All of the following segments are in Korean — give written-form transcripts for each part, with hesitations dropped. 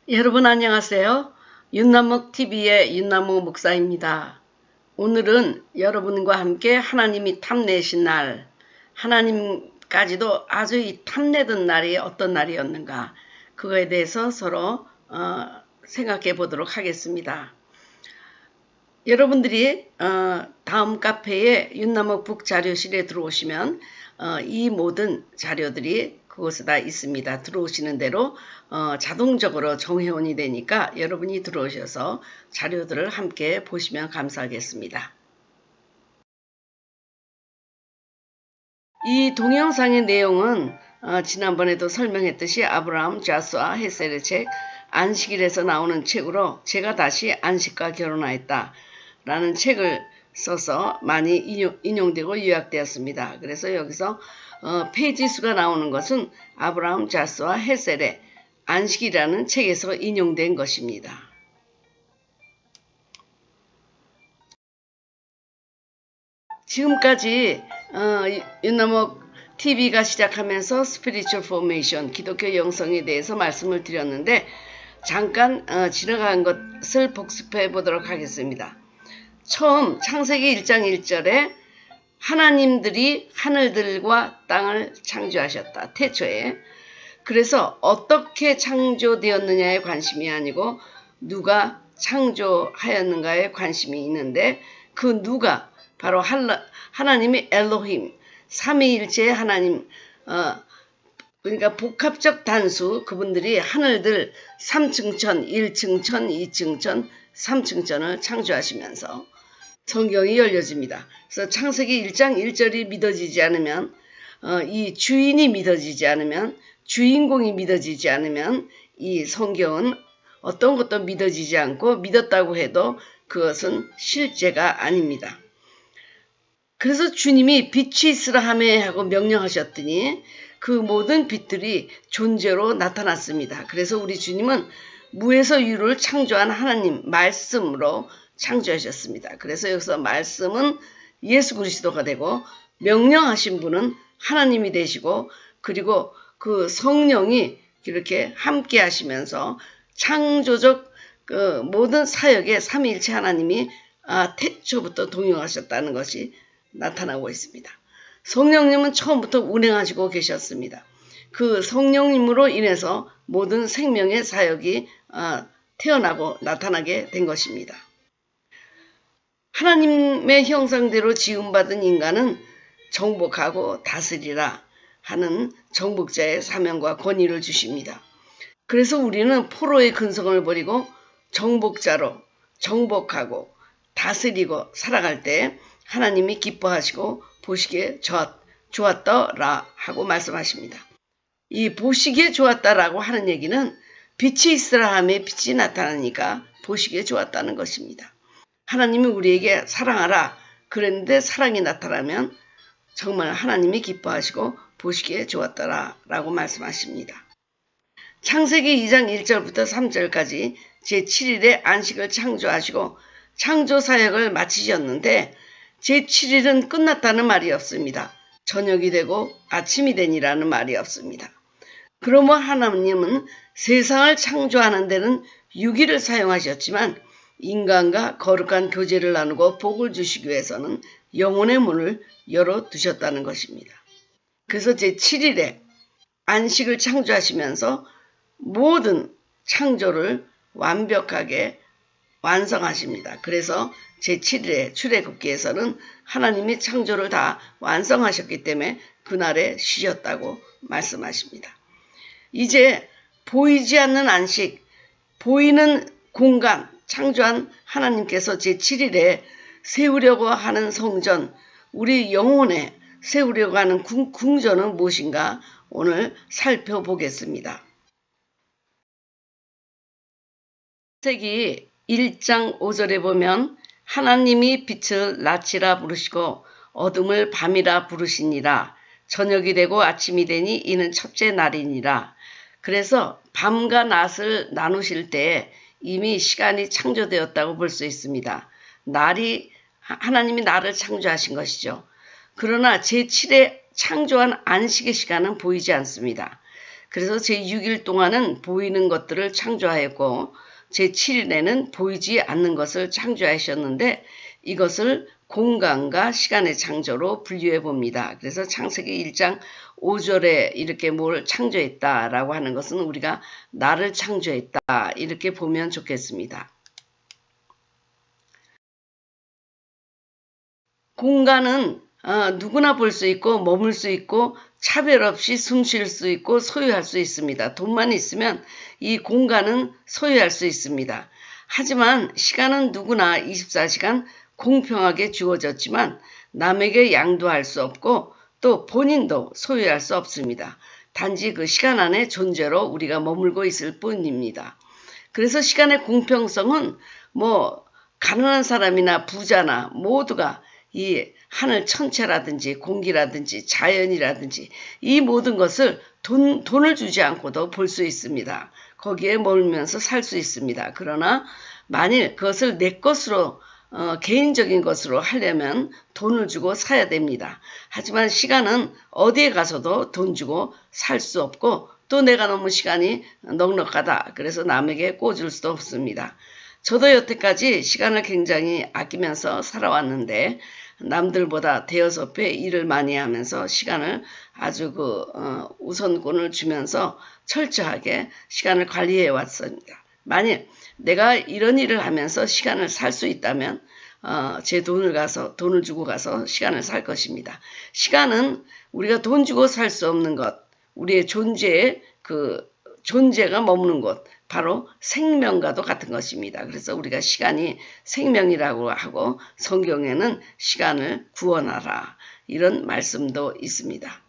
여러분 안녕하세요. 윤남목TV의 윤남목 목사입니다. 오늘은 여러분과 함께 하나님이 탐내신 날, 하나님까지도 아주 탐내던 날이 어떤 날이었는가, 그거에 대해서 서로 생각해 보도록 하겠습니다. 여러분들이 다음 카페에 윤남목 북 자료실에 들어오시면 이 모든 자료들이 그곳에 다 있습니다. 들어오시는 대로 자동적으로 정회원이 되니까 여러분이 들어오셔서 자료들을 함께 보시면 감사하겠습니다. 이 동영상의 내용은 지난번에도 설명했듯이 아브라함 자수아 헤셀의 책 안식일에서 나오는 책으로 제가 다시 안식과 결혼하였다 라는 책을 써서 많이 인용되고 요약되었습니다. 그래서 여기서 페이지 수가 나오는 것은 아브라함 자수아 헤셀의 안식이라는 책에서 인용된 것입니다. 지금까지 윤남목 TV가 시작하면서 스피리추얼 포메이션, 기독교 영성에 대해서 말씀을 드렸는데 잠깐 지나간 것을 복습해 보도록 하겠습니다. 처음 창세기 1장 1절에 하나님들이 하늘들과 땅을 창조하셨다. 태초에. 그래서 어떻게 창조되었느냐에 관심이 아니고 누가 창조하였는가에 관심이 있는데 그 누가 바로 하나님이 엘로힘, 삼위일체의 하나님, 그러니까 복합적 단수, 그분들이 하늘들 3층천, 1층천, 2층천, 3층천을 창조하시면서 성경이 열려집니다. 그래서 창세기 1장 1절이 믿어지지 않으면, 이 주인이 믿어지지 않으면, 주인공이 믿어지지 않으면 이 성경은 어떤 것도 믿어지지 않고 믿었다고 해도 그것은 실제가 아닙니다. 그래서 주님이 빛이 있으라 하매 하고 명령하셨더니 그 모든 빛들이 존재로 나타났습니다. 그래서 우리 주님은 무에서 유를 창조한 하나님 말씀으로 창조하셨습니다. 그래서 여기서 말씀은 예수 그리스도가 되고 명령하신 분은 하나님이 되시고 그리고 그 성령이 이렇게 함께 하시면서 창조적 그 모든 사역에 삼위일체 하나님이 태초부터 동행하셨다는 것이 나타나고 있습니다. 성령님은 처음부터 운행하시고 계셨습니다. 그 성령님으로 인해서 모든 생명의 사역이 태어나고 나타나게 된 것입니다. 하나님의 형상대로 지음받은 인간은 정복하고 다스리라 하는 정복자의 사명과 권위를 주십니다. 그래서 우리는 포로의 근성을 버리고 정복자로 정복하고 다스리고 살아갈 때 하나님이 기뻐하시고 보시기에 좋았더라 하고 말씀하십니다. 이 보시기에 좋았다라고 하는 얘기는 빛이 있으라 하며 빛이 나타나니까 보시기에 좋았다는 것입니다. 하나님이 우리에게 사랑하라 그랬는데 사랑이 나타나면 정말 하나님이 기뻐하시고 보시기에 좋았더라 라고 말씀하십니다. 창세기 2장 1절부터 3절까지 제7일에 안식을 창조하시고 창조 사역을 마치셨는데 제7일은 끝났다는 말이 없습니다. 저녁이 되고 아침이 되니라는 말이 없습니다. 그러므로 하나님은 세상을 창조하는 데는 6일을 사용하셨지만 인간과 거룩한 교제를 나누고 복을 주시기 위해서는 영혼의 문을 열어두셨다는 것입니다. 그래서 제7일에 안식을 창조하시면서 모든 창조를 완벽하게 완성하십니다. 그래서 제7일에 출애굽기에서는 하나님이 창조를 다 완성하셨기 때문에 그날에 쉬셨다고 말씀하십니다. 이제 보이지 않는 안식, 보이는 공간 창조한 하나님께서 제7일에 세우려고 하는 성전, 우리 영혼에 세우려고 하는 궁전은 무엇인가 오늘 살펴보겠습니다. 창세기 1장 5절에 보면 하나님이 빛을 낮이라 부르시고 어둠을 밤이라 부르시니라. 저녁이 되고 아침이 되니 이는 첫째 날이니라. 그래서 밤과 낮을 나누실 때 이미 시간이 창조되었다고 볼 수 있습니다. 하나님이 날을 창조하신 것이죠. 그러나 제7에 창조한 안식의 시간은 보이지 않습니다. 그래서 제6일 동안은 보이는 것들을 창조하였고 제7일에는 보이지 않는 것을 창조하셨는데 이것을 공간과 시간의 창조로 분류해 봅니다. 그래서 창세기 1장 5절에 이렇게 뭘 창조했다라고 하는 것은 우리가 나를 창조했다 이렇게 보면 좋겠습니다. 공간은 누구나 볼 수 있고 머물 수 있고 차별 없이 숨 쉴 수 있고 소유할 수 있습니다. 돈만 있으면 이 공간은 소유할 수 있습니다. 하지만 시간은 누구나 24시간 공평하게 주어졌지만 남에게 양도할 수 없고 또 본인도 소유할 수 없습니다. 단지 그 시간 안에 존재로 우리가 머물고 있을 뿐입니다. 그래서 시간의 공평성은 가난한 사람이나 부자나 모두가 이 하늘 천체라든지 공기라든지 자연이라든지 이 모든 것을 돈을 주지 않고도 볼 수 있습니다. 거기에 머물면서 살 수 있습니다. 그러나 만일 그것을 내 것으로 개인적인 것으로 하려면 돈을 주고 사야 됩니다. 하지만 시간은 어디에 가서도 돈 주고 살 수 없고 또 내가 너무 시간이 넉넉하다. 그래서 남에게 꿔줄 수도 없습니다. 저도 여태까지 시간을 굉장히 아끼면서 살아왔는데 남들보다 대여섯 배 일을 많이 하면서 시간을 아주 우선권을 주면서 철저하게 시간을 관리해 왔습니다. 만일 내가 이런 일을 하면서 시간을 살 수 있다면 제 돈을 주고 가서 시간을 살 것입니다. 시간은 우리가 돈 주고 살 수 없는 것, 우리의 존재의 존재가 머무는 곳, 바로 생명과도 같은 것입니다. 그래서 우리가 시간이 생명이라고 하고 성경에는 시간을 구원하라 이런 말씀도 있습니다.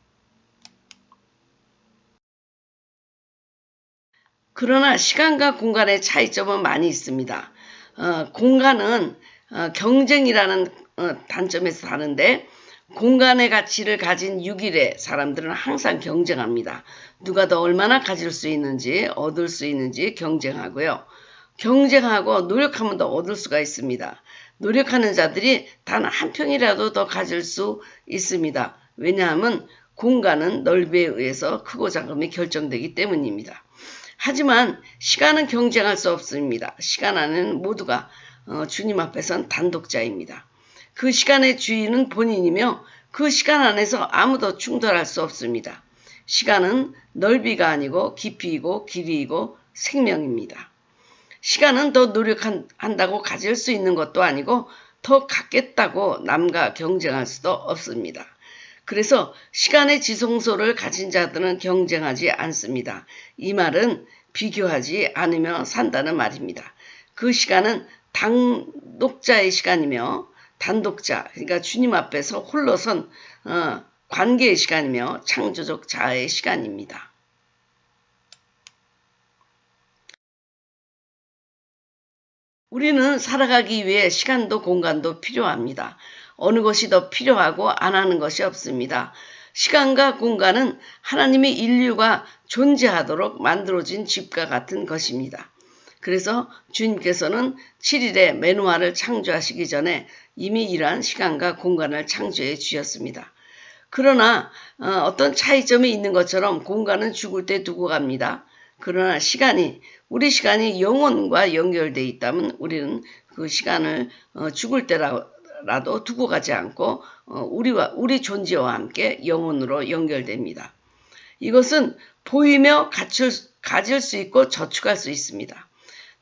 그러나 시간과 공간의 차이점은 많이 있습니다. 공간은 경쟁이라는 단점에서 다른데 공간의 가치를 가진 6일에 사람들은 항상 경쟁합니다. 누가 더 얼마나 가질 수 있는지 얻을 수 있는지 경쟁하고요. 경쟁하고 노력하면 더 얻을 수가 있습니다. 노력하는 자들이 단 한 평이라도 더 가질 수 있습니다. 왜냐하면 공간은 넓이에 의해서 크고 작음이 결정되기 때문입니다. 하지만 시간은 경쟁할 수 없습니다. 시간 안에는 모두가 주님 앞에선 단독자입니다. 그 시간의 주인은 본인이며 그 시간 안에서 아무도 충돌할 수 없습니다. 시간은 넓이가 아니고 깊이이고 길이이고 생명입니다. 시간은 더 노력한다고 가질 수 있는 것도 아니고 더 갖겠다고 남과 경쟁할 수도 없습니다. 그래서 시간의 지성소를 가진 자들은 경쟁하지 않습니다. 이 말은 비교하지 않으며 산다는 말입니다. 그 시간은 단독자의 시간이며 단독자, 그러니까 주님 앞에서 홀로선 관계의 시간이며 창조적 자아의 시간입니다. 우리는 살아가기 위해 시간도 공간도 필요합니다. 어느 것이 더 필요하고 안 하는 것이 없습니다. 시간과 공간은 하나님의 인류가 존재하도록 만들어진 집과 같은 것입니다. 그래서 주님께서는 7일에 맨누아를 창조하시기 전에 이미 이러한 시간과 공간을 창조해 주셨습니다. 그러나 어떤 차이점이 있는 것처럼 공간은 죽을 때 두고 갑니다. 그러나 우리 시간이 영혼과 연결되어 있다면 우리는 그 시간을 죽을 때라도 두고 가지 않고 우리 존재와 함께 영혼으로 연결됩니다. 이것은 보이며 가질 수 있고 저축할 수 있습니다.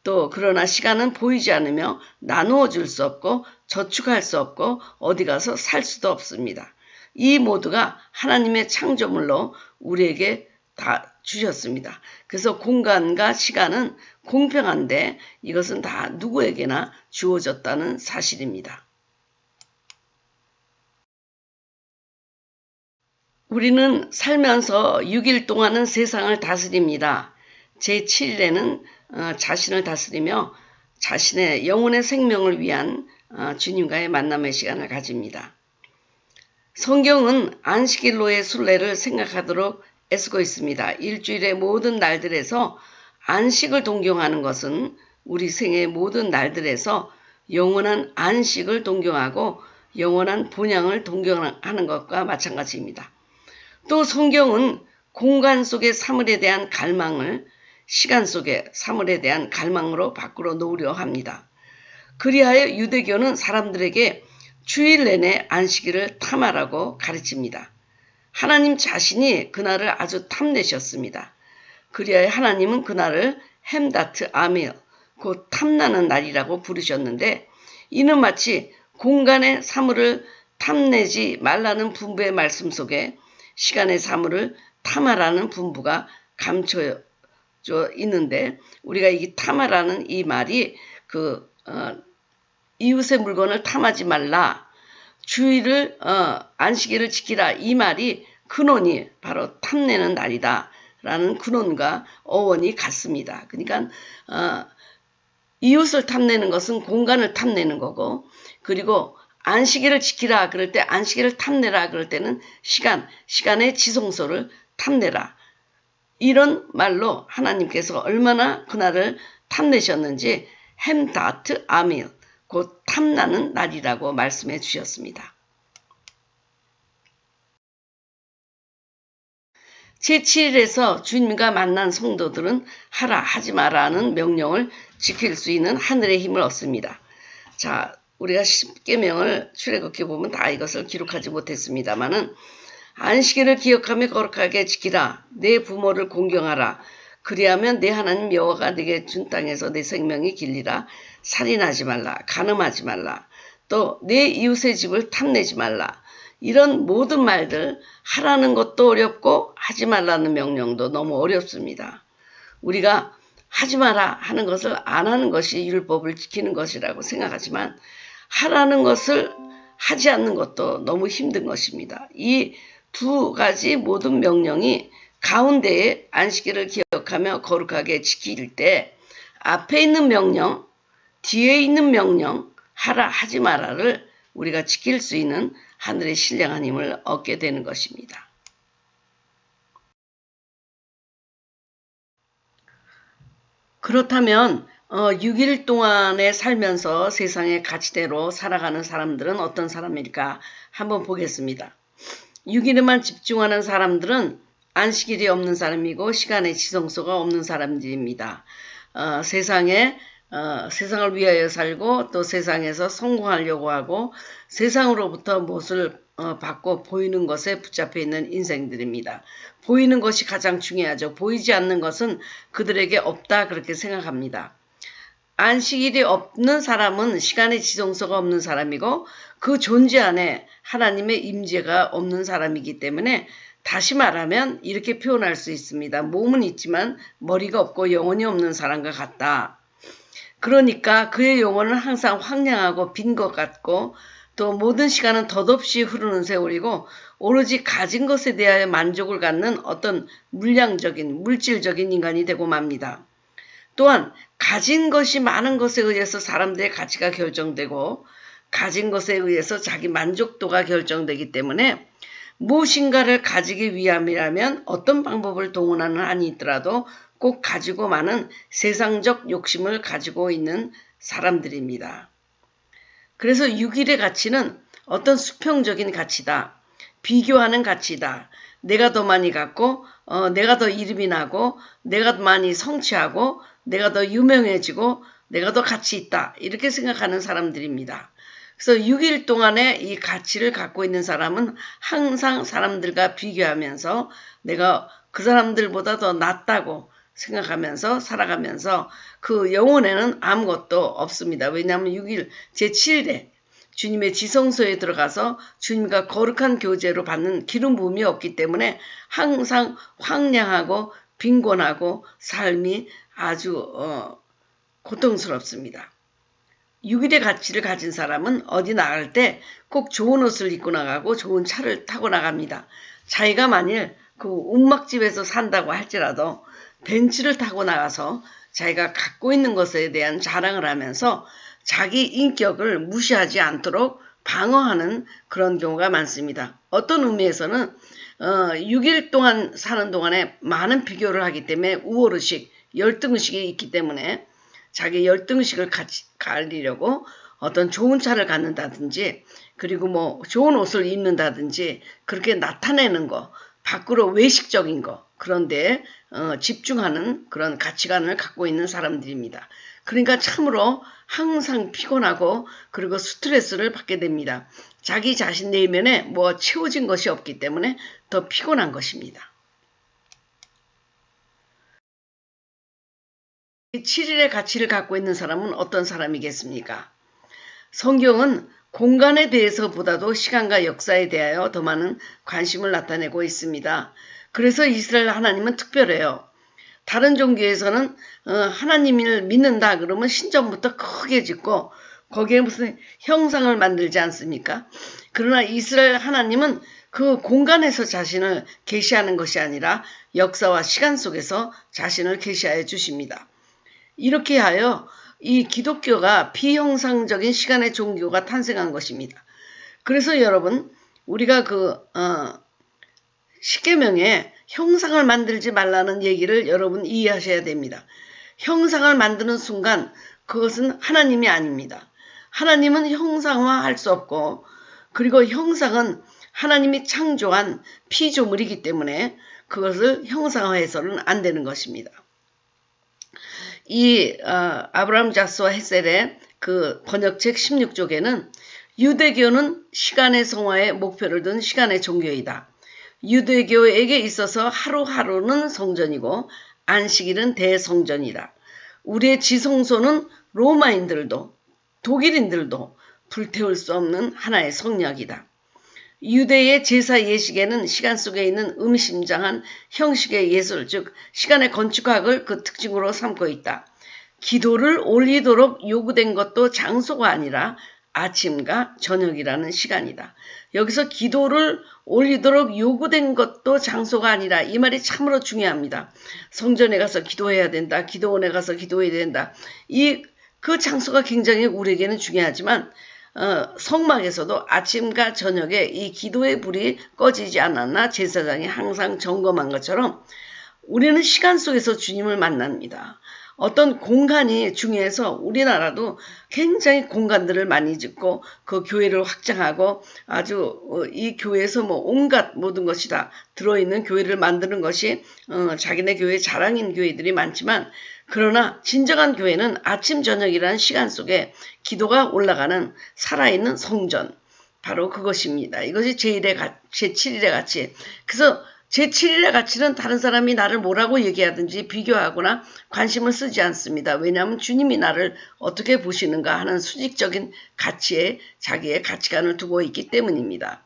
또 그러나 시간은 보이지 않으며 나누어 줄 수 없고 저축할 수 없고 어디 가서 살 수도 없습니다. 이 모두가 하나님의 창조물로 우리에게 다 주셨습니다. 그래서 공간과 시간은 공평한데 이것은 다 누구에게나 주어졌다는 사실입니다. 우리는 살면서 6일 동안은 세상을 다스립니다. 제7일에는 자신을 다스리며 자신의 영혼의 생명을 위한 주님과의 만남의 시간을 가집니다. 성경은 안식일로의 순례를 생각하도록 애쓰고 있습니다. 일주일의 모든 날들에서 안식을 동경하는 것은 우리 생의 모든 날들에서 영원한 안식을 동경하고 영원한 본향을 동경하는 것과 마찬가지입니다. 또 성경은 공간 속의 사물에 대한 갈망을 시간 속의 사물에 대한 갈망으로 바꾸어 놓으려 합니다. 그리하여 유대교는 사람들에게 주일 내내 안식일을 탐하라고 가르칩니다. 하나님 자신이 그날을 아주 탐내셨습니다. 그리하여 하나님은 그날을 햄다트 아밀, 곧 탐나는 날이라고 부르셨는데, 이는 마치 공간의 사물을 탐내지 말라는 분부의 말씀 속에 시간의 사물을 탐하라는 분부가 감춰져 있는데, 우리가 이 탐하라는 이 말이 이웃의 물건을 탐하지 말라, 주일을 안식일을 지키라, 이 말이 근원이 바로 탐내는 날이다 라는 근원과 어원이 같습니다. 그러니까 이웃을 탐내는 것은 공간을 탐내는 거고, 그리고 안식일을 지키라 그럴 때, 안식일을 탐내라 그럴 때는 시간의 지성소를 탐내라. 이런 말로 하나님께서 얼마나 그날을 탐내셨는지 햄다트 아밀, 곧 탐나는 날이라고 말씀해 주셨습니다. 제7일에서 주님과 만난 성도들은 하라 하지 마라는 명령을 지킬 수 있는 하늘의 힘을 얻습니다. 자, 우리가 10계명을 출애굽기 보면 다 이것을 기록하지 못했습니다마는, 안식일을 기억하며 거룩하게 지키라, 내 부모를 공경하라, 그리하면 내 하나님 여호와가 내게 준 땅에서 내 생명이 길리라, 살인하지 말라, 간음하지 말라, 또 내 이웃의 집을 탐내지 말라. 이런 모든 말들, 하라는 것도 어렵고 하지 말라는 명령도 너무 어렵습니다. 우리가 하지 마라 하는 것을 안 하는 것이 율법을 지키는 것이라고 생각하지만, 하라는 것을 하지 않는 것도 너무 힘든 것입니다. 이 두 가지 모든 명령이 가운데에 안식일을 기억하며 거룩하게 지킬 때, 앞에 있는 명령, 뒤에 있는 명령, 하라 하지 마라를 우리가 지킬 수 있는 하늘의 신령한 힘을 얻게 되는 것입니다. 그렇다면 6일 동안에 살면서 세상의 가치대로 살아가는 사람들은 어떤 사람일까 한번 보겠습니다. 6일에만 집중하는 사람들은 안식일이 없는 사람이고 시간의 지성소가 없는 사람들입니다. 세상을 위하여 살고, 또 세상에서 성공하려고 하고, 세상으로부터 무엇을 받고 보이는 것에 붙잡혀 있는 인생들입니다. 보이는 것이 가장 중요하죠. 보이지 않는 것은 그들에게 없다, 그렇게 생각합니다. 안식일이 없는 사람은 시간의 지성소가 없는 사람이고, 그 존재 안에 하나님의 임재가 없는 사람이기 때문에, 다시 말하면 이렇게 표현할 수 있습니다. 몸은 있지만 머리가 없고 영혼이 없는 사람과 같다. 그러니까 그의 영혼은 항상 황량하고 빈 것 같고, 또 모든 시간은 덧없이 흐르는 세월이고, 오로지 가진 것에 대하여 만족을 갖는 어떤 물질적인 인간이 되고 맙니다. 또한 가진 것이 많은 것에 의해서 사람들의 가치가 결정되고, 가진 것에 의해서 자기 만족도가 결정되기 때문에, 무엇인가를 가지기 위함이라면 어떤 방법을 동원하는 한이 있더라도 꼭 가지고 많은 세상적 욕심을 가지고 있는 사람들입니다. 그래서 6일의 가치는 어떤 수평적인 가치다, 비교하는 가치다, 내가 더 많이 갖고, 내가 더 이름이 나고, 내가 더 많이 성취하고, 내가 더 유명해지고, 내가 더 가치 있다, 이렇게 생각하는 사람들입니다. 그래서 6일 동안에 이 가치를 갖고 있는 사람은 항상 사람들과 비교하면서 내가 그 사람들보다 더 낫다고 생각하면서 살아가면서 그 영혼에는 아무것도 없습니다. 왜냐하면 6일 제7일에 주님의 지성소에 들어가서 주님과 거룩한 교제로 받는 기름 부음이 없기 때문에 항상 황량하고 빈곤하고 삶이 아주 고통스럽습니다. 6일의 가치를 가진 사람은 어디 나갈 때 꼭 좋은 옷을 입고 나가고 좋은 차를 타고 나갑니다. 자기가 만일 그 움막집에서 산다고 할지라도 벤츠를 타고 나가서 자기가 갖고 있는 것에 대한 자랑을 하면서 자기 인격을 무시하지 않도록 방어하는 그런 경우가 많습니다. 어떤 의미에서는 6일 동안 사는 동안에 많은 비교를 하기 때문에 우월의식, 열등의식이 있기 때문에 자기 열등의식을 가리려고 어떤 좋은 차를 갖는다든지, 그리고 뭐 좋은 옷을 입는다든지 그렇게 나타내는 거, 밖으로 외식적인 거, 그런데 집중하는 그런 가치관을 갖고 있는 사람들입니다. 그러니까 참으로 항상 피곤하고 그리고 스트레스를 받게 됩니다. 자기 자신 내면에 뭐 채워진 것이 없기 때문에 더 피곤한 것입니다. 7일의 가치를 갖고 있는 사람은 어떤 사람이겠습니까? 성경은 공간에 대해서보다도 시간과 역사에 대하여 더 많은 관심을 나타내고 있습니다. 그래서 이스라엘 하나님은 특별해요. 다른 종교에서는 하나님을 믿는다 그러면 신전부터 크게 짓고 거기에 무슨 형상을 만들지 않습니까? 그러나 이스라엘 하나님은 그 공간에서 자신을 계시하는 것이 아니라 역사와 시간 속에서 자신을 계시하여 주십니다. 이렇게 하여 이 기독교가 비형상적인 시간의 종교가 탄생한 것입니다. 그래서 여러분 우리가 십계명에 형상을 만들지 말라는 얘기를 여러분 이해하셔야 됩니다. 형상을 만드는 순간 그것은 하나님이 아닙니다. 하나님은 형상화할 수 없고 그리고 형상은 하나님이 창조한 피조물이기 때문에 그것을 형상화해서는 안 되는 것입니다. 이 아브라함 자스와 헤셀의 그 번역책 16쪽에는 유대교는 시간의 성화에 목표를 둔 시간의 종교이다. 유대교에게 있어서 하루하루는 성전이고 안식일은 대성전이다. 우리의 지성소는 로마인들도 독일인들도 불태울 수 없는 하나의 성약이다. 유대의 제사 예식에는 시간 속에 있는 의미심장한 형식의 예술, 즉 시간의 건축학을 그 특징으로 삼고 있다. 기도를 올리도록 요구된 것도 장소가 아니라 아침과 저녁이라는 시간이다. 여기서 기도를 올리도록 요구된 것도 장소가 아니라 이 말이 참으로 중요합니다. 성전에 가서 기도해야 된다. 기도원에 가서 기도해야 된다. 그 장소가 굉장히 우리에게는 중요하지만 성막에서도 아침과 저녁에 이 기도의 불이 꺼지지 않았나 제사장이 항상 점검한 것처럼 우리는 시간 속에서 주님을 만납니다. 어떤 공간이 중요해서 우리나라도 굉장히 공간들을 많이 짓고 그 교회를 확장하고 아주 이 교회에서 뭐 온갖 모든 것이 다 들어있는 교회를 만드는 것이 자기네 교회 자랑인 교회들이 많지만 그러나 진정한 교회는 아침 저녁이라는 시간 속에 기도가 올라가는 살아있는 성전 바로 그것입니다. 이것이 제7일의 가치. 그래서 제7일의 가치는 다른 사람이 나를 뭐라고 얘기하든지 비교하거나 관심을 쓰지 않습니다. 왜냐하면 주님이 나를 어떻게 보시는가 하는 수직적인 가치에 자기의 가치관을 두고 있기 때문입니다.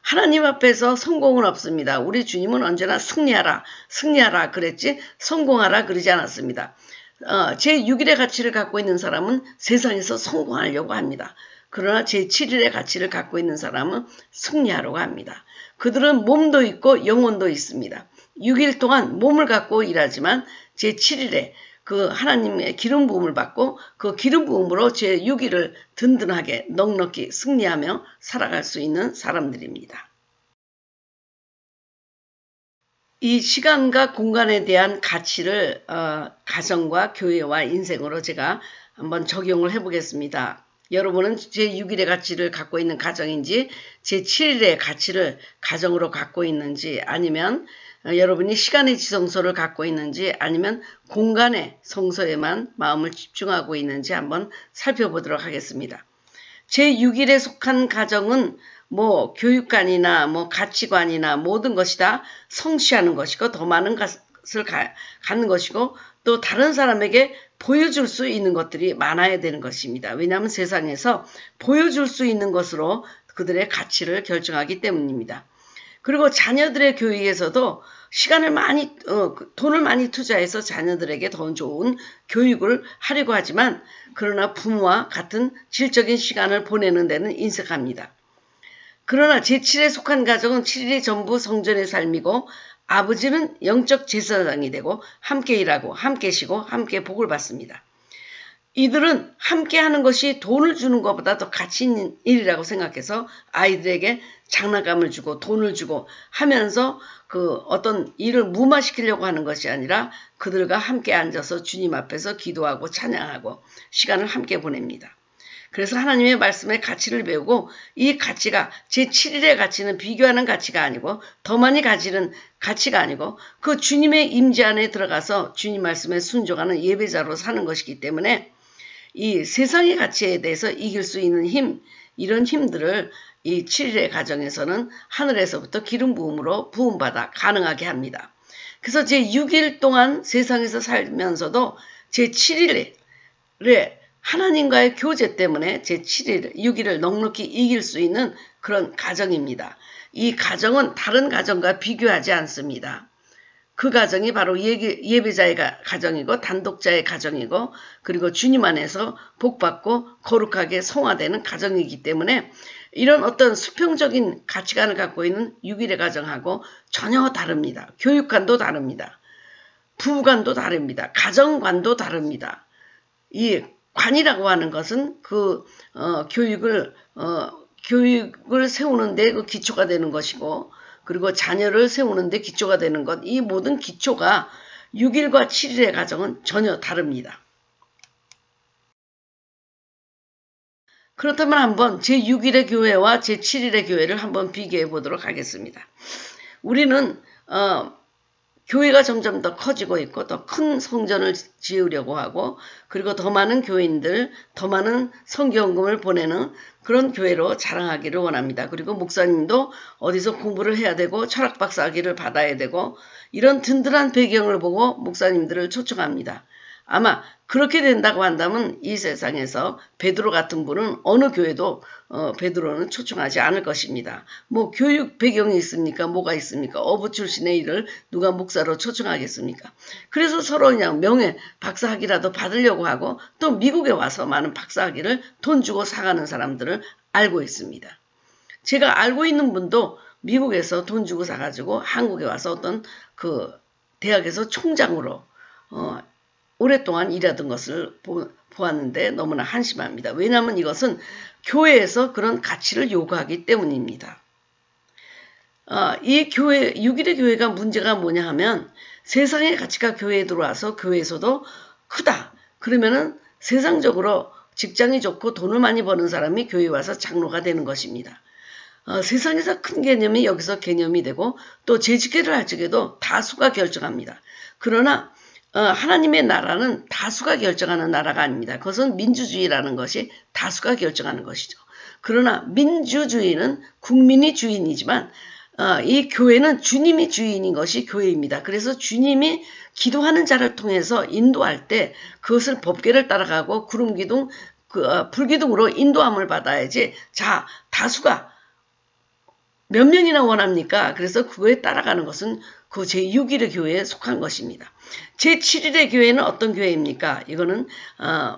하나님 앞에서 성공은 없습니다. 우리 주님은 언제나 승리하라 그랬지 성공하라 그러지 않았습니다. 제6일의 가치를 갖고 있는 사람은 세상에서 성공하려고 합니다. 그러나 제7일의 가치를 갖고 있는 사람은 승리하려고 합니다. 그들은 몸도 있고 영혼도 있습니다. 6일 동안 몸을 갖고 일하지만 제7일에 그 하나님의 기름 부음을 받고 그 기름 부음으로 제6일을 든든하게 넉넉히 승리하며 살아갈 수 있는 사람들입니다. 이 시간과 공간에 대한 가치를 가정과 교회와 인생으로 제가 한번 적용을 해보겠습니다. 여러분은 제6일의 가치를 갖고 있는 가정인지 제7일의 가치를 가정으로 갖고 있는지 아니면 여러분이 시간의 지성소를 갖고 있는지 아니면 공간의 성소에만 마음을 집중하고 있는지 한번 살펴보도록 하겠습니다. 제6일에 속한 가정은 뭐 교육관이나 뭐 가치관이나 모든 것이 다 성취하는 것이고 더 많은 것을 갖는 것이고 또 다른 사람에게 보여줄 수 있는 것들이 많아야 되는 것입니다. 왜냐하면 세상에서 보여줄 수 있는 것으로 그들의 가치를 결정하기 때문입니다. 그리고 자녀들의 교육에서도 돈을 많이 투자해서 자녀들에게 더 좋은 교육을 하려고 하지만 그러나 부모와 같은 질적인 시간을 보내는 데는 인색합니다. 그러나 제7에 속한 가정은 7일이 전부 성전의 삶이고 아버지는 영적 제사장이 되고 함께 일하고 함께 쉬고 함께 복을 받습니다. 이들은 함께 하는 것이 돈을 주는 것보다 더 가치 있는 일이라고 생각해서 아이들에게 장난감을 주고 돈을 주고 하면서 그 어떤 일을 무마시키려고 하는 것이 아니라 그들과 함께 앉아서 주님 앞에서 기도하고 찬양하고 시간을 함께 보냅니다. 그래서 하나님의 말씀의 가치를 배우고 이 가치가 제7일의 가치는 비교하는 가치가 아니고 더 많이 가지는 가치가 아니고 그 주님의 임재 안에 들어가서 주님 말씀에 순종하는 예배자로 사는 것이기 때문에 이 세상의 가치에 대해서 이길 수 있는 힘, 이런 힘들을 이 7일의 가정에서는 하늘에서부터 기름 부음으로 부음받아 가능하게 합니다. 그래서 제6일 동안 세상에서 살면서도 제7일에 하나님과의 교제 때문에 제7일, 6일을 넉넉히 이길 수 있는 그런 가정입니다. 이 가정은 다른 가정과 비교하지 않습니다. 그 가정이 바로 예배자의 가정이고 단독자의 가정이고 그리고 주님 안에서 복받고 거룩하게 성화되는 가정이기 때문에 이런 어떤 수평적인 가치관을 갖고 있는 6일의 가정하고 전혀 다릅니다. 교육관도 다릅니다. 부부관도 다릅니다. 가정관도 다릅니다. 이 관이라고 하는 것은 그 교육을 세우는데 그 기초가 되는 것이고 그리고 자녀를 세우는데 기초가 되는 것, 이 모든 기초가 6일과 7일의 가정은 전혀 다릅니다. 그렇다면 한번 제6일의 교회와 제7일의 교회를 한번 비교해 보도록 하겠습니다. 우리는 교회가 점점 더 커지고 있고 더 큰 성전을 지으려고 하고 그리고 더 많은 교인들, 더 많은 선교헌금을 보내는 그런 교회로 자랑하기를 원합니다. 그리고 목사님도 어디서 공부를 해야 되고 철학박사학위를 받아야 되고 이런 든든한 배경을 보고 목사님들을 초청합니다. 아마 그렇게 된다고 한다면 이 세상에서 베드로 같은 분은 어느 교회도 베드로는 초청하지 않을 것입니다. 뭐 교육 배경이 있습니까? 뭐가 있습니까? 어부 출신의 일을 누가 목사로 초청하겠습니까? 그래서 서로 그냥 명예 박사학위라도 받으려고 하고 또 미국에 와서 많은 박사학위를 돈 주고 사가는 사람들을 알고 있습니다. 제가 알고 있는 분도 미국에서 돈 주고 사가지고 한국에 와서 어떤 그 대학에서 총장으로 오랫동안 일하던 것을 보았는데 너무나 한심합니다. 왜냐하면 이것은 교회에서 그런 가치를 요구하기 때문입니다. 이 교회, 6일의 교회가 문제가 뭐냐 하면 세상의 가치가 교회에 들어와서 교회에서도 크다. 그러면은 세상적으로 직장이 좋고 돈을 많이 버는 사람이 교회에 와서 장로가 되는 것입니다. 세상에서 큰 개념이 여기서 개념이 되고 또 재직회를 할 적에도 다수가 결정합니다. 그러나 하나님의 나라는 다수가 결정하는 나라가 아닙니다. 그것은 민주주의라는 것이 다수가 결정하는 것이죠. 그러나 민주주의는 국민이 주인이지만 이 교회는 주님이 주인인 것이 교회입니다. 그래서 주님이 기도하는 자를 통해서 인도할 때 그것을 법궤를 따라가고 구름기둥, 불기둥으로 인도함을 받아야지 자 다수가 몇 명이나 원합니까? 그래서 그거에 따라가는 것은 그 제6일의 교회에 속한 것입니다. 제7일의 교회는 어떤 교회입니까? 이거는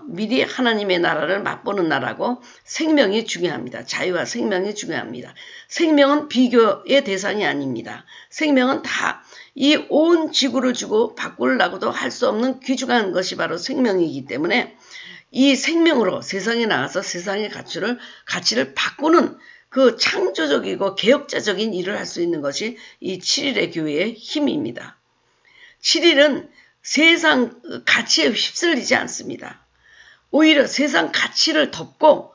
미리 하나님의 나라를 맛보는 나라고 생명이 중요합니다. 자유와 생명이 중요합니다. 생명은 비교의 대상이 아닙니다. 생명은 다 이 온 지구를 주고 바꾸려고도 할 수 없는 귀중한 것이 바로 생명이기 때문에 이 생명으로 세상에 나가서 세상의 가치를 바꾸는 그 창조적이고 개혁자적인 일을 할 수 있는 것이 이 7일의 교회의 힘입니다. 7일은 세상 가치에 휩쓸리지 않습니다. 오히려 세상 가치를 덮고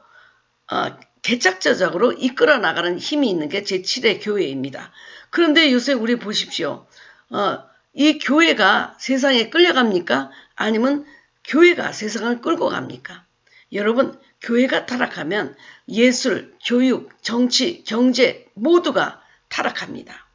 개척자적으로 이끌어 나가는 힘이 있는 게 제7의 교회입니다. 그런데 요새 우리 보십시오. 이 교회가 세상에 끌려갑니까? 아니면 교회가 세상을 끌고 갑니까? 여러분, 교회가 타락하면 예술, 교육, 정치, 경제 모두가 타락합니다.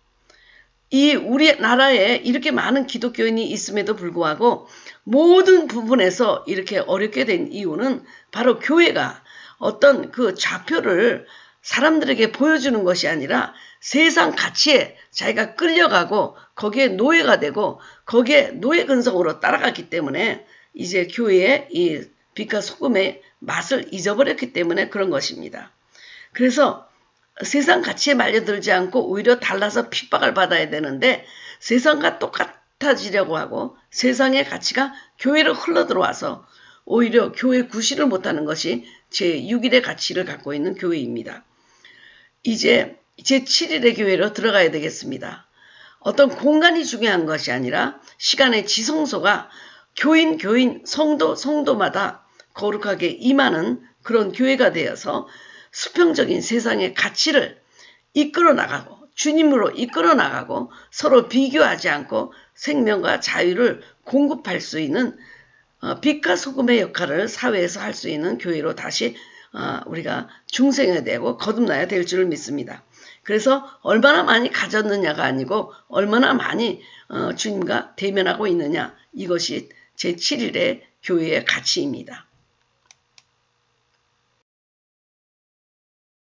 이 우리나라에 이렇게 많은 기독교인이 있음에도 불구하고 모든 부분에서 이렇게 어렵게 된 이유는 바로 교회가 어떤 그 좌표를 사람들에게 보여주는 것이 아니라 세상 가치에 자기가 끌려가고 거기에 노예가 되고 거기에 노예 근성으로 따라갔기 때문에 이제 교회의 이 빛과 소금의 맛을 잊어버렸기 때문에 그런 것입니다. 그래서 세상 가치에 말려들지 않고 오히려 달라서 핍박을 받아야 되는데 세상과 똑같아지려고 하고 세상의 가치가 교회로 흘러들어와서 오히려 교회 구실을 못하는 것이 제6일의 가치를 갖고 있는 교회입니다. 이제 제7일의 교회로 들어가야 되겠습니다. 어떤 공간이 중요한 것이 아니라 시간의 지성소가 교인, 성도마다 거룩하게 임하는 그런 교회가 되어서 수평적인 세상의 가치를 이끌어 나가고 주님으로 이끌어 나가고 서로 비교하지 않고 생명과 자유를 공급할 수 있는 빛과 소금의 역할을 사회에서 할 수 있는 교회로 다시 우리가 중생해야 되고 거듭나야 될 줄 믿습니다. 그래서 얼마나 많이 가졌느냐가 아니고 얼마나 많이 주님과 대면하고 있느냐, 이것이 제7일의 교회의 가치입니다.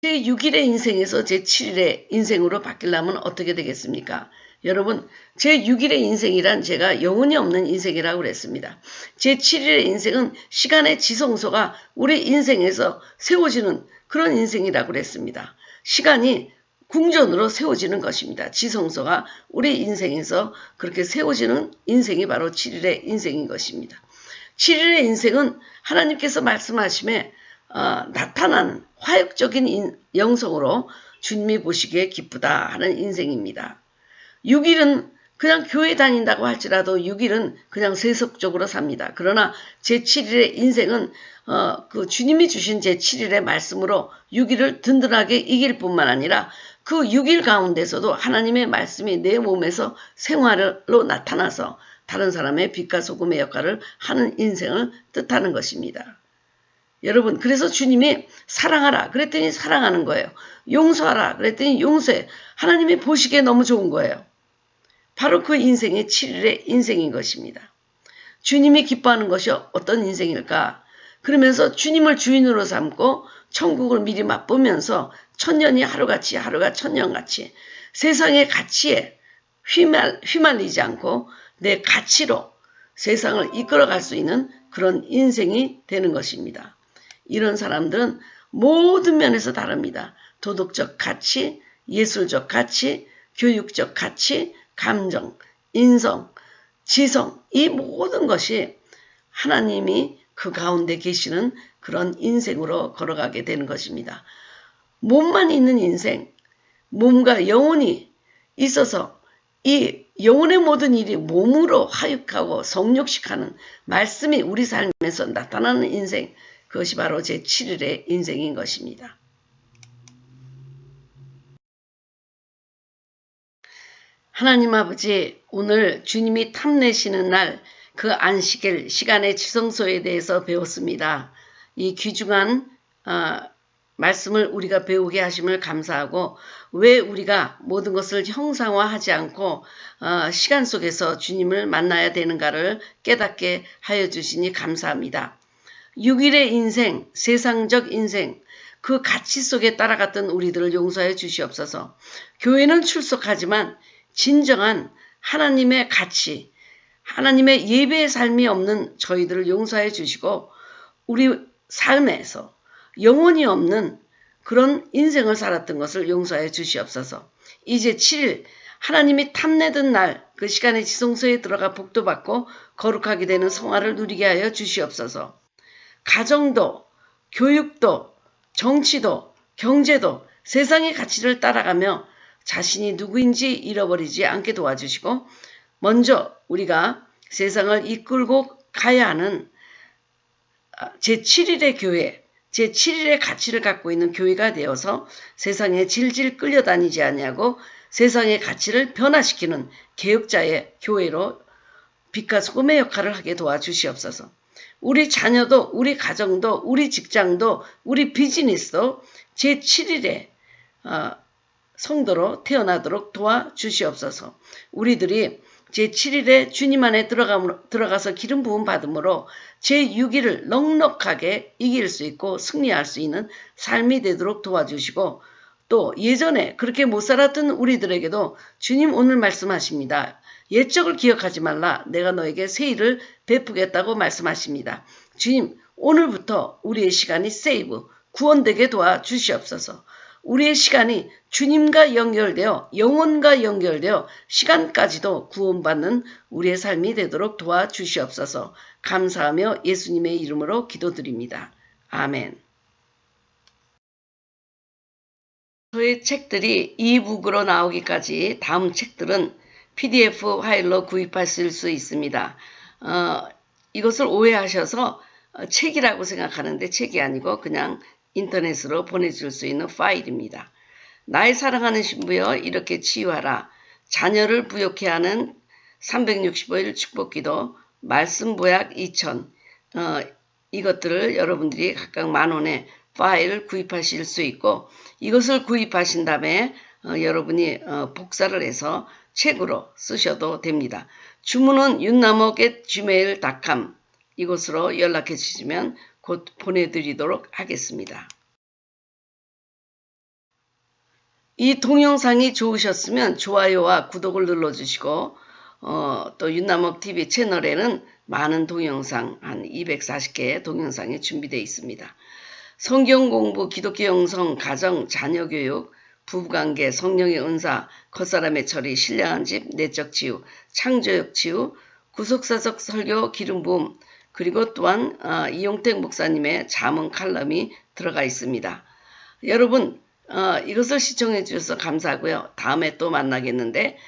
제6일의 인생에서 제7일의 인생으로 바뀌려면 어떻게 되겠습니까? 여러분, 제6일의 인생이란 제가 영혼이 없는 인생이라고 그랬습니다. 제7일의 인생은 시간의 지성소가 우리 인생에서 세워지는 그런 인생이라고 그랬습니다. 시간이 궁전으로 세워지는 것입니다. 지성소가 우리 인생에서 그렇게 세워지는 인생이 바로 7일의 인생인 것입니다. 7일의 인생은 하나님께서 말씀하심에 나타나는 화역적인 영성으로 주님이 보시기에 기쁘다 하는 인생입니다. 6일은 그냥 교회 다닌다고 할지라도 6일은 그냥 세속적으로 삽니다. 그러나 제7일의 인생은 그 주님이 주신 제7일의 말씀으로 6일을 든든하게 이길 뿐만 아니라 그 6일 가운데서도 하나님의 말씀이 내 몸에서 생활로 나타나서 다른 사람의 빛과 소금의 역할을 하는 인생을 뜻하는 것입니다. 여러분, 그래서 주님이 사랑하라 그랬더니 사랑하는 거예요. 용서하라 그랬더니 용서해. 하나님이 보시기에 너무 좋은 거예요. 바로 그 인생이 7일의 인생인 것입니다. 주님이 기뻐하는 것이 어떤 인생일까? 그러면서 주님을 주인으로 삼고 천국을 미리 맛보면서 천년이 하루같이 하루가 천년같이 세상의 가치에 휘말리지 않고 내 가치로 세상을 이끌어갈 수 있는 그런 인생이 되는 것입니다. 이런 사람들은 모든 면에서 다릅니다. 도덕적 가치, 예술적 가치, 교육적 가치, 감정, 인성, 지성, 이 모든 것이 하나님이 그 가운데 계시는 그런 인생으로 걸어가게 되는 것입니다. 몸만 있는 인생, 몸과 영혼이 있어서 이 영혼의 모든 일이 몸으로 화육하고 성육식하는 말씀이 우리 삶에서 나타나는 인생, 그것이 바로 제7일의 인생인 것입니다. 하나님 아버지, 오늘 주님이 탐내시는 날 그 안식일 시간의 지성소에 대해서 배웠습니다. 이 귀중한 말씀을 우리가 배우게 하심을 감사하고 왜 우리가 모든 것을 형상화하지 않고 시간 속에서 주님을 만나야 되는가를 깨닫게 하여 주시니 감사합니다. 6일의 인생, 세상적 인생, 그 가치 속에 따라갔던 우리들을 용서해 주시옵소서. 교회는 출석하지만 진정한 하나님의 가치, 하나님의 예배의 삶이 없는 저희들을 용서해 주시고 우리 삶에서 영혼이 없는 그런 인생을 살았던 것을 용서해 주시옵소서. 이제 7일 하나님이 탐내던 날 그 시간의 지성소에 들어가 복도 받고 거룩하게 되는 성화를 누리게 하여 주시옵소서. 가정도, 교육도, 정치도, 경제도 세상의 가치를 따라가며 자신이 누구인지 잃어버리지 않게 도와주시고 먼저 우리가 세상을 이끌고 가야 하는 제7일의 교회, 제7일의 가치를 갖고 있는 교회가 되어서 세상에 질질 끌려다니지 아니하고 세상의 가치를 변화시키는 개혁자의 교회로 빛과 소금의 역할을 하게 도와주시옵소서. 우리 자녀도, 우리 가정도, 우리 직장도, 우리 비즈니스도 제7일의 성도로 태어나도록 도와주시옵소서. 우리들이 제7일에 주님 안에 들어가서 기름 부음 받음으로 제6일을 넉넉하게 이길 수 있고 승리할 수 있는 삶이 되도록 도와주시고 또 예전에 그렇게 못 살았던 우리들에게도 주님 오늘 말씀하십니다. 옛적을 기억하지 말라. 내가 너에게 새 일을 베푸겠다고 말씀하십니다. 주님, 오늘부터 우리의 시간이 세이브, 구원되게 도와주시옵소서. 우리의 시간이 주님과 연결되어 영혼과 연결되어 시간까지도 구원받는 우리의 삶이 되도록 도와주시옵소서. 감사하며 예수님의 이름으로 기도드립니다. 아멘. 저의 책들이 이북으로 나오기까지 다음 책들은 PDF 파일로 구입하실 수 있습니다. 이것을 오해하셔서 책이라고 생각하는데 책이 아니고 그냥 인터넷으로 보내줄 수 있는 파일입니다. 나의 사랑하는 신부여 이렇게 치유하라. 자녀를 부욕해 하는 365일 축복기도, 말씀 보약 2000 이것들을 여러분들이 각각 만원의 파일을 구입하실 수 있고, 이것을 구입하신 다음에 여러분이 복사를 해서 책으로 쓰셔도 됩니다. 주문은 윤나무@gmail.com 이곳으로 연락해 주시면 곧 보내드리도록 하겠습니다. 이 동영상이 좋으셨으면 좋아요와 구독을 눌러주시고 또 윤나무TV 채널에는 많은 동영상, 한 240개의 동영상이 준비되어 있습니다. 성경 공부, 기독교 영성, 가정, 자녀교육, 부부관계, 성령의 은사, 겉사람의 처리, 신령한 집, 내적 치유, 창조력 치유, 구속사적 설교, 기름 부음, 그리고 또한 이용택 목사님의 자문 칼럼이 들어가 있습니다. 여러분 이것을 시청해 주셔서 감사하고요. 다음에 또 만나겠는데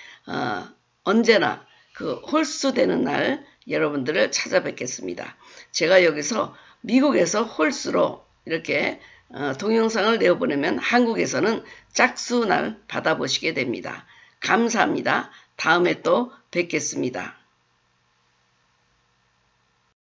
언제나 그 홀수되는 날 여러분들을 찾아뵙겠습니다. 제가 여기서 미국에서 홀수로 이렇게 동영상을 내어보내면 한국에서는 짝수날 받아보시게 됩니다. 감사합니다. 다음에 또 뵙겠습니다.